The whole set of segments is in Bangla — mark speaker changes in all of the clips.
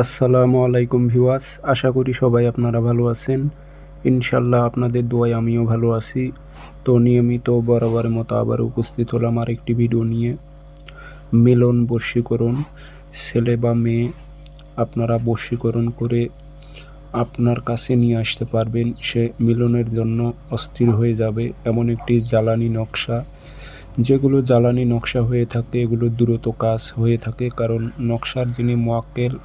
Speaker 1: আসসালামু আলাইকুম ভিউয়ার্স, আশা করি সবাই আপনারা ভালো আছেন। ইনশাল্লাহ আপনাদের দোয়ায় আমিও ভালো আছি। তো নিয়মিত বরাবরের মতো আবার উপস্থিত হলাম আরেকটি ভিডিও নিয়ে। মিলন বশীকরণ, ছেলে বা মেয়ে আপনারা বশীকরণ করে আপনার কাছে নিয়ে আসতে পারবেন। সে মিলনের জন্য অস্থির হয়ে যাবে এমন একটি জ্বালানি নকশা। যেগুলো জ্বালানি নকশা হয়ে থাকে এগুলো দ্রুত কাজ হয়ে থাকে, কারণ নকশার যিনি মোয়াক্কেল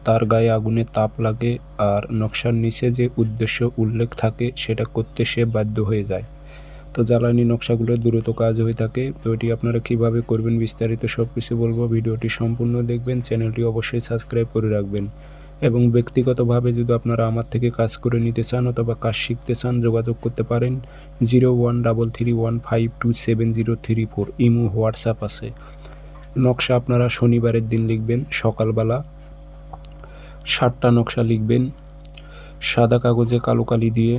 Speaker 1: তার গায়ে আগুনের তাপ লাগে, আর নকশার নিচে যে উদ্দেশ্য উল্লেখ থাকে সেটা করতে সে বাধ্য হয়ে যায়। তো জ্বালানি নকশাগুলো দ্রুত কাজ হয়ে থাকে। তো এটি আপনারা কীভাবে করবেন বিস্তারিত সব কিছু বলবো, ভিডিওটি সম্পূর্ণ দেখবেন, চ্যানেলটি অবশ্যই সাবস্ক্রাইব করে রাখবেন। এবং ব্যক্তিগতভাবে যদি আপনারা আমার থেকে কাজ করে নিতে চান অথবা কাজ শিখতে চান, যোগাযোগ করতে পারেন 0133152703 ইমো হোয়াটসঅ্যাপ আছে। নকশা আপনারা শনিবারের দিন লিখবেন সকালবেলা 7টা নকশা লিখবেন, সাদা কাগজে কালো কালি দিয়ে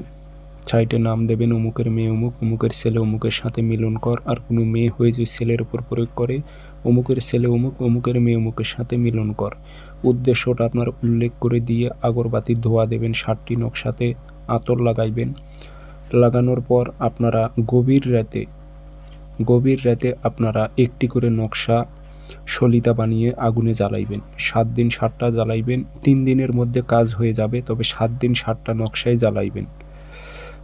Speaker 1: সাইডে নাম দেবেন অমুকের মেয়ে অমুক, অমুকের ছেলে অমুকের সাথে মিলন কর। আর কোনো মেয়ে হয়ে যে ছেলের উপর প্রয়োগ করে অমুকের ছেলে অমুক, অমুকের মেয়ে অমুকের সাথে মিলন কর। উদ্দেশ্যটা আপনার উল্লেখ করে দিয়ে আগরবাতির ধোয়া দেবেন, 7টি নকশাতে আতর লাগাইবেন। লাগানোর পর আপনারা গভীর রাতে আপনারা একটি করে নকশা সলিতা বানিয়ে আগুনে জ্বালাইবেন। 7 দিন 7টা জ্বালাইবেন। 3 দিনের মধ্যে কাজ হয়ে যাবে, তবে 7 দিন 7টা নকশায় জ্বালাইবেন।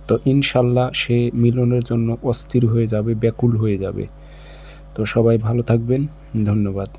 Speaker 1: তো ইনশাল্লাহ সে মিলনের জন্য অস্থির হয়ে যাবে, ব্যাকুল হয়ে যাবে। তো সবাই ভালো থাকবেন, ধন্যবাদ।